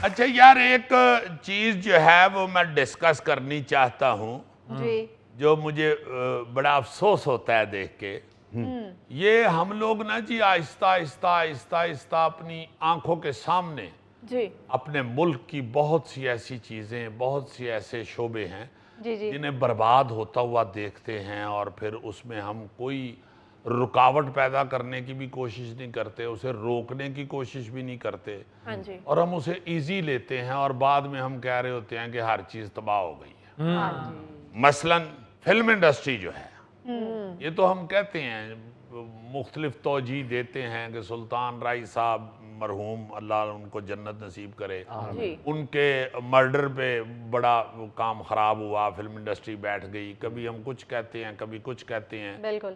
اچھا یار ایک چیز جو ہے وہ میں ڈسکس کرنی چاہتا ہوں جی جو مجھے بڑا افسوس ہوتا ہے دیکھ کے یہ ہم لوگ نا جی آہستہ آہستہ آہستہ آہستہ اپنی آنکھوں کے سامنے جی اپنے ملک کی بہت سی ایسی چیزیں بہت سی ایسے شعبے ہیں جی جی جنہیں برباد ہوتا ہوا دیکھتے ہیں اور پھر اس میں ہم کوئی رکاوٹ پیدا کرنے کی بھی کوشش نہیں کرتے اسے روکنے کی کوشش بھی نہیں کرتے ہاں جی اور ہم اسے ایزی لیتے ہیں اور بعد میں ہم کہہ رہے ہوتے ہیں کہ ہر چیز تباہ ہو گئی ہے ہاں جی مثلاً فلم انڈسٹری جو ہے یہ تو ہم کہتے ہیں مختلف توجیہ دیتے ہیں کہ سلطان رائی صاحب مرحوم اللہ ان کو جنت نصیب کرے جی ان کے مرڈر پہ بڑا کام خراب ہوا فلم انڈسٹری بیٹھ گئی کبھی ہم کچھ کہتے ہیں کبھی کچھ کہتے ہیں بالکل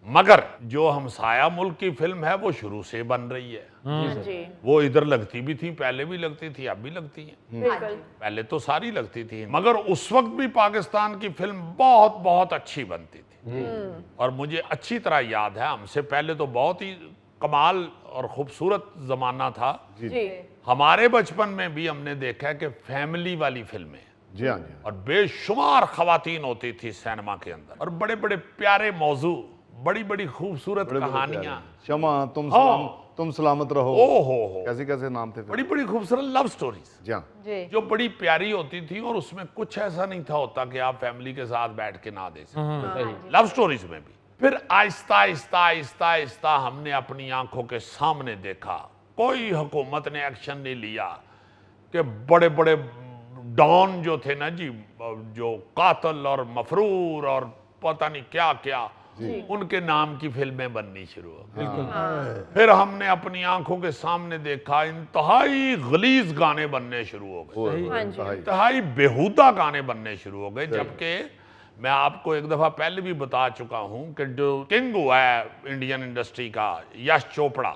مگر جو ہمسایہ ملک کی فلم ہے وہ شروع سے بن رہی ہے ہاں جی وہ ادھر لگتی بھی تھی پہلے بھی لگتی تھی اب بھی لگتی ہیں بالکل پہلے تو ساری لگتی تھی مگر اس وقت بھی پاکستان کی فلم بہت بہت اچھی بنتی تھی اور مجھے اچھی طرح یاد ہے ہم سے پہلے تو بہت ہی کمال اور خوبصورت زمانہ تھا جی ہمارے بچپن میں بھی ہم نے دیکھا کہ فیملی والی فلمیں جی ہاں جی اور بے شمار خواتین ہوتی تھی سینما کے اندر اور بڑے بڑے پیارے موضوع بڑی بڑی خوبصورت کہانیاں شمع تم سلامت رہو او ہو کیسے کیسے نام تھے بڑی بڑی خوبصورت لو سٹوریز جی ہاں جی جو بڑی پیاری ہوتی تھی اور اس میں کچھ ایسا نہیں تھا ہوتا کہ آپ فیملی کے ساتھ بیٹھ کے نہ دے سکتے لو سٹوریز میں بھی پھر آہستہ آہستہ آہستہ آہستہ ہم نے اپنی آنکھوں کے سامنے دیکھا کوئی حکومت نے ایکشن نہیں لیا کہ بڑے بڑے ڈان جو تھے نا جی جو قاتل اور مفرور اور پتہ نہیں کیا کیا ان کے نام کی فلمیں بننی شروع ہو گئی پھر ہم نے اپنی آنکھوں کے سامنے دیکھا انتہائی غلیظ گانے بننے شروع ہو گئے انتہائی بیہودہ گانے بننے شروع ہو گئے جبکہ میں آپ کو ایک دفعہ پہلے بھی بتا چکا ہوں کہ جو کنگ ہوا ہے انڈین انڈسٹری کا یش چوپڑا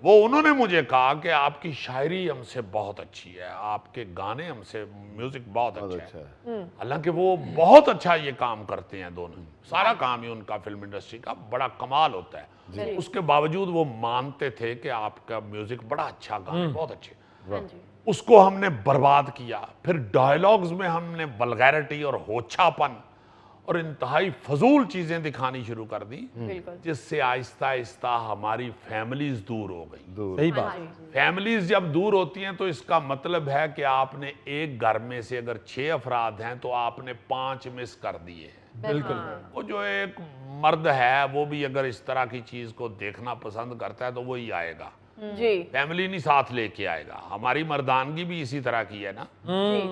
وہ انہوں نے مجھے کہا کہ آپ کی شاعری ہم سے بہت اچھی ہے آپ کے گانے ہم سے میوزک بہت اچھا ہے حالانکہ وہ بہت اچھا یہ کام کرتے ہیں دونوں سارا کام ہی ان کا فلم انڈسٹری کا بڑا کمال ہوتا ہے اس کے باوجود وہ مانتے تھے کہ آپ کا میوزک بڑا اچھا گانے بہت اچھے اس کو ہم نے برباد کیا پھر ڈائلاگز میں ہم نے ولگیرٹی اور ہوچھا پن اور انتہائی فضول چیزیں دکھانی شروع کر دی جس سے آہستہ آہستہ ہماری فیملیز دور ہو گئی صحیح بات فیملیز جب دور ہوتی ہیں تو اس کا مطلب ہے کہ آپ نے ایک گھر میں سے اگر 6 افراد ہیں تو آپ نے 5 مس کر دیے ہیں بالکل وہ جو ایک مرد ہے وہ بھی اگر اس طرح کی چیز کو دیکھنا پسند کرتا ہے تو وہی آئے گا جی فیملی نہیں ساتھ لے کے آئے گا ہماری مردانگی بھی اسی طرح کی ہے نا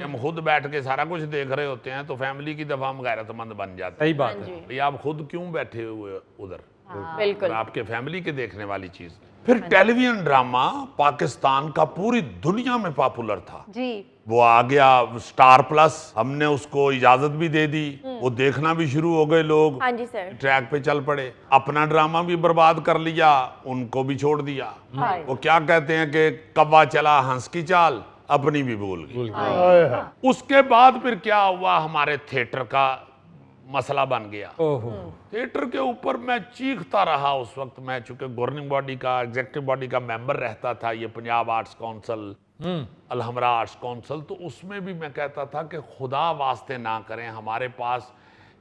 ہم خود بیٹھ کے سارا کچھ دیکھ رہے ہوتے ہیں تو فیملی کی دفعہ ہم غیرت مند بن جاتے ہیں صحیح بات ہے بھئی آپ خود کیوں بیٹھے ہوئے ادھر بالکل آپ کے فیملی کے دیکھنے والی چیز پھر ٹیلی ویژن ڈرامہ پاکستان کا پوری دنیا میں پاپولر تھا جی وہ آ گیا سٹار پلس ہم نے اس کو اجازت بھی دے دی وہ دیکھنا بھی شروع ہو گئے لوگ ہاں جی سر ٹریک پہ چل پڑے اپنا ڈرامہ بھی برباد کر لیا ان کو بھی چھوڑ دیا وہ کیا کہتے ہیں کہ کوا چلا ہنس کی چال اپنی بھی بھول گئی اس کے بعد پھر کیا ہوا ہمارے تھیٹر کا مسئلہ بن گیا تھیٹر کے اوپر میں چیختا رہا اس وقت میں چونکہ گورننگ باڈی کا ایگزیکٹو باڈی کا ممبر رہتا تھا یہ Punjab arts council Alhamra arts council تو اس میں بھی میں کہتا تھا کہ خدا واسطے نہ کریں ہمارے پاس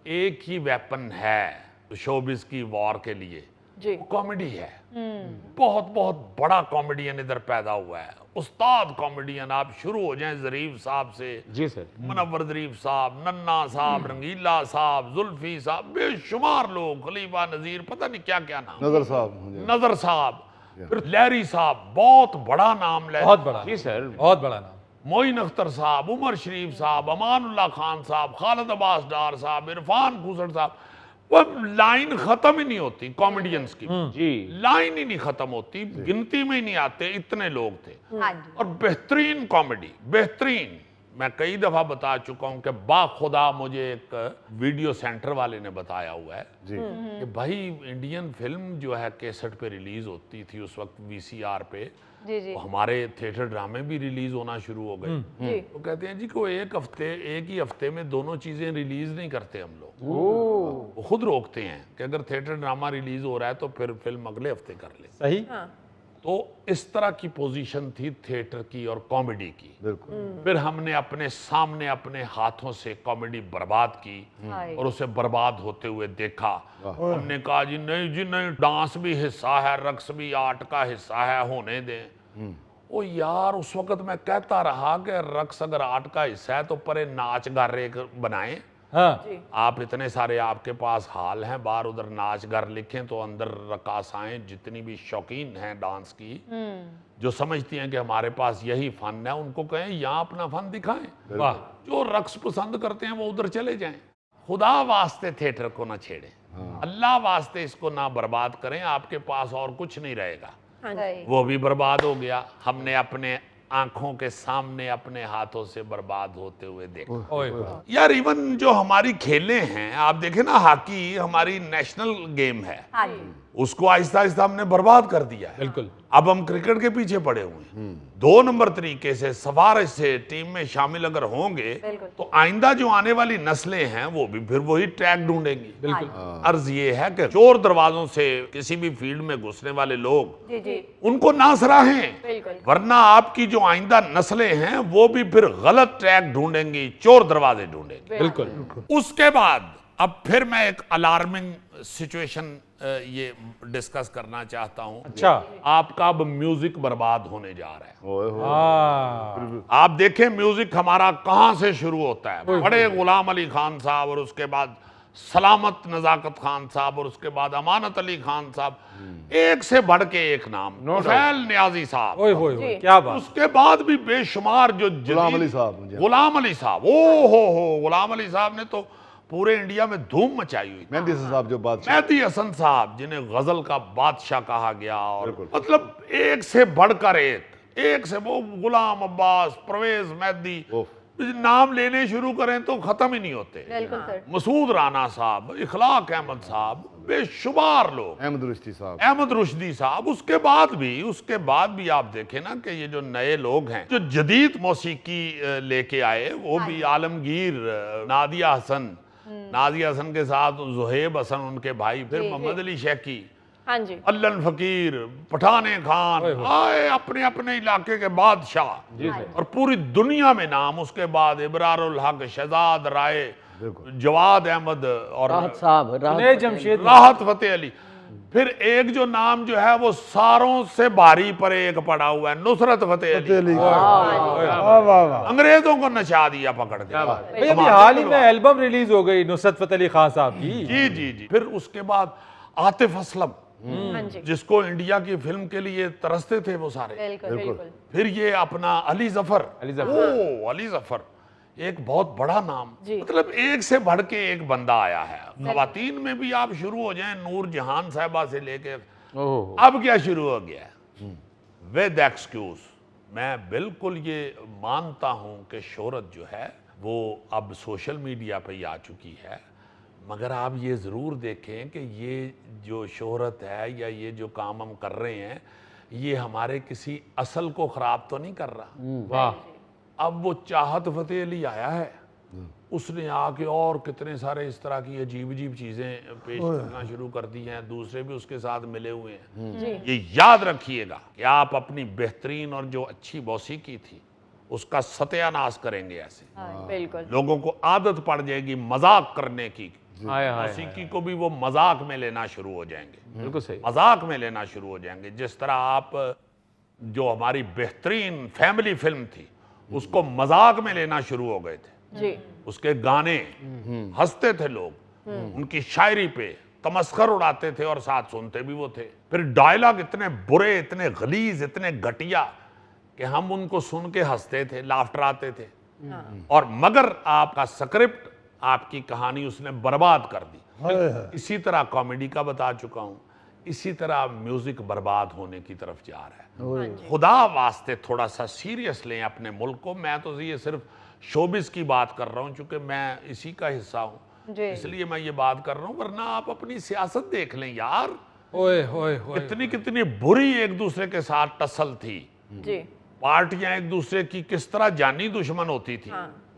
ایک ہی ویپن ہے شوبز کی وار کے لیے جی کامیڈی ہے بہت بہت بڑا کامیڈین ادھر پیدا ہوا ہے استاد کامیڈین آپ شروع ہو جائیں ظریف صاحب سے جی سر منور ظریف صاحب ننا صاحب رنگیلا صاحب زلفی صاحب بے شمار لوگ خلیفہ نذیر پتہ نہیں کیا کیا نام نظر صاحب نظر صاحب پھر لہری صاحب بہت بڑا نام لہری بہت بڑا جی سر بہت بڑا نام معین اختر صاحب عمر شریف صاحب امان اللہ خان صاحب خالد عباس ڈار صاحب عرفان کھوسڑ صاحب وہ لائن ختم ہی نہیں ہوتی کامیڈینز کی لائن ہی نہیں ختم ہوتی گنتی میں ہی نہیں آتے اتنے لوگ تھے اور بہترین کامیڈی بہترین میں کئی دفعہ بتا چکا ہوں کہ باخدا مجھے ایک ویڈیو سینٹر والے نے بتایا ہوا ہے کہ بھائی انڈین فلم جو ہے کیسٹ پہ ریلیز ہوتی تھی اس وقت وی سی آر پہ جی جی ہمارے تھیٹر ڈرامے بھی ریلیز ہونا شروع ہو گئے وہ کہتے ہیں جی کو ایک ہی ہفتے میں دونوں چیزیں ریلیز نہیں کرتے ہم لوگ وہ خود روکتے ہیں کہ اگر تھیٹر ڈرامہ ریلیز ہو رہا ہے تو پھر فلم اگلے ہفتے کر لیں صحیح تو اس طرح کی پوزیشن تھی تھیٹر کی اور کامیڈی کی. بالکل. پھر ہم نے اپنے سامنے اپنے ہاتھوں سے کامیڈی برباد کی اور اسے برباد ہوتے ہوئے دیکھا. ہم نے کہا جی نہیں ڈانس بھی حصہ ہے, رقص بھی آرٹ کا حصہ ہے, ہونے دیں. او یار اس وقت میں کہتا رہا کہ رقص اگر آرٹ کا حصہ ہے تو پرے ناچ گھر ایک بنائیں. آپ اتنے سارے آپ کے پاس حال ہیں, باہر ادھر ناچ گھر لکھیں تو اندر رقاصائیں جتنی بھی شوقین ہیں ڈانس کی, جو سمجھتی ہیں کہ ہمارے پاس یہی فن ہے, ان کو کہیں یہاں اپنا فن دکھائیں. جو رقص پسند کرتے ہیں وہ ادھر چلے جائیں. خدا واسطے تھیٹر کو نہ چھیڑیں, اللہ واسطے اس کو نہ برباد کریں. آپ کے پاس اور کچھ نہیں رہے گا, وہ بھی برباد ہو گیا. ہم نے اپنے آنکھوں کے سامنے اپنے ہاتھوں سے برباد ہوتے ہوئے دیکھا. یار ایون جو ہماری کھیلیں ہیں, آپ دیکھیں نا, ہاکی ہماری نیشنل گیم ہے, اس کو آہستہ آہستہ ہم نے برباد کر دیا ہے. بالکل. اب ہم کرکٹ کے پیچھے پڑے ہوئے ہیں. 2 نمبر طریقے سے سفارش سے ٹیم میں شامل اگر ہوں گے تو آئندہ جو آنے والی نسلیں ہیں وہ بھی پھر وہی ٹریک ڈھونڈیں گی. بالکل. عرض یہ ہے کہ چور دروازوں سے کسی بھی فیلڈ میں گھسنے والے لوگ ان کو نہ سراہیں, ورنہ آپ کی جو آئندہ نسلیں ہیں وہ بھی پھر غلط ٹریک ڈھونڈیں گی, چور دروازے ڈھونڈیں گی. بالکل. اس کے بعد اب پھر میں ایک الارمنگ سچویشن یہ ڈسکس کرنا چاہتا ہوں. اچھا. آپ کا اب میوزک برباد ہونے جا رہا ہے. اوئے ہوئے. آپ دیکھیں میوزک ہمارا کہاں سے شروع ہوتا ہے. بڑے غلام علی خان صاحب, اور اس کے بعد سلامت نزاکت خان صاحب, اور اس کے بعد امانت علی خان صاحب, ایک سے بڑھ کے ایک نام, طفیل نیازی صاحب, کیا بات. اس کے بعد بھی بے شمار جو غلام علی صاحب. غلام علی صاحب, او ہو غلام علی صاحب نے تو پورے انڈیا میں دھوم مچائی ہوئی. مہندی صاحب جو بات, مہدی حسن صاحب جنہیں غزل کا بادشاہ کہا گیا, اور مطلب ایک سے بڑھ کر ایک سے, وہ غلام عباس, پرویز مہدی, نام لینے شروع کریں تو ختم ہی نہیں ہوتے. مسعود رانا صاحب, اخلاق احمد صاحب, بے شمار لوگ, احمد رشدی صاحب, احمد رشدی صاحب. اس کے بعد بھی آپ دیکھیں نا کہ یہ جو نئے لوگ ہیں جو جدید موسیقی لے کے آئے, وہ بھی عالمگیر, نادیہ حسن کے ساتھ زہیب حسن ان کے بھائی, پھر محمد علی شیخی, علن فقیر, پٹھان خان, آئے اپنے اپنے علاقے کے بادشاہ, اور پوری دنیا میں نام. اس کے بعد ابرار الحق, شہزاد رائے, جواد احمد, اور راحت فتح علی. پھر ایک جو نام جو ہے وہ ساروں سے بھاری پر ایک پڑا ہوا ہے, نصرت فتح علی. انگریزوں کو نچا دیا پکڑ کے. ابھی حال ہی میں البم ریلیز ہو گئی نصرت فتح علی خان صاحب کی. جی. پھر اس کے بعد عاطف اسلم, جس کو انڈیا کی فلم کے لیے ترستے تھے وہ سارے. پھر یہ اپنا علی ظفر, علی ظفر ایک بہت بڑا نام. مطلب ایک سے بڑھ کے ایک بندہ آیا ہے. خواتین میں بھی آپ شروع ہو جائیں, نور جہان صاحبہ سے لے کے اب کیا شروع ہو گیا ہے. ود ایکسکیوز, میں بالکل یہ مانتا ہوں کہ شہرت جو ہے وہ اب سوشل میڈیا پہ ہی آ چکی ہے, مگر آپ یہ ضرور دیکھیں کہ یہ جو شہرت ہے یا یہ جو کام ہم کر رہے ہیں یہ ہمارے کسی اصل کو خراب تو نہیں کر رہا. اب وہ چاہت فتح علی آیا ہے, اس نے آ کے اور کتنے سارے اس طرح کی عجیب چیزیں پیش کرنا شروع کر دی ہیں, دوسرے بھی اس کے ساتھ ملے ہوئے ہیں. یہ یاد رکھیے گا کہ آپ اپنی بہترین اور جو اچھی موسیقی تھی اس کا ستیہ ناش کریں گے ایسے. لوگوں کو عادت پڑ جائے گی مذاق کرنے کی, موسیقی کو بھی وہ مذاق میں لینا شروع ہو جائیں گے. بالکل صحیح. مذاق میں لینا شروع ہو جائیں گے. جس طرح آپ جو ہماری بہترین فیملی فلم تھی اس کو مذاق میں لینا شروع ہو گئے تھے, اس کے گانے ہنستے تھے لوگ, ان کی شاعری پہ تمسخر اڑاتے تھے اور ساتھ سنتے بھی وہ تھے. پھر ڈائلاگ اتنے برے, اتنے غلیظ, اتنے گھٹیا کہ ہم ان کو سن کے ہنستے تھے, لافٹر آتے تھے. اور مگر آپ کا سکرپٹ, آپ کی کہانی اس نے برباد کر دی. اسی طرح کامیڈی کا بتا چکا ہوں, اسی طرح میوزک برباد ہونے کی طرف جا رہا ہے. خدا واسطے تھوڑا سا سیریس لیں اپنے ملک کو. میں تو یہ صرف شوبز کی بات کر رہا ہوں چونکہ میں اسی کا حصہ ہوں, اس لیے میں یہ بات کر رہا ہوں, ورنہ آپ اپنی سیاست دیکھ لیں یار. کتنی بری ایک دوسرے کے ساتھ ٹسل تھی, پارٹیاں ایک دوسرے کی کس طرح جانی دشمن ہوتی تھی.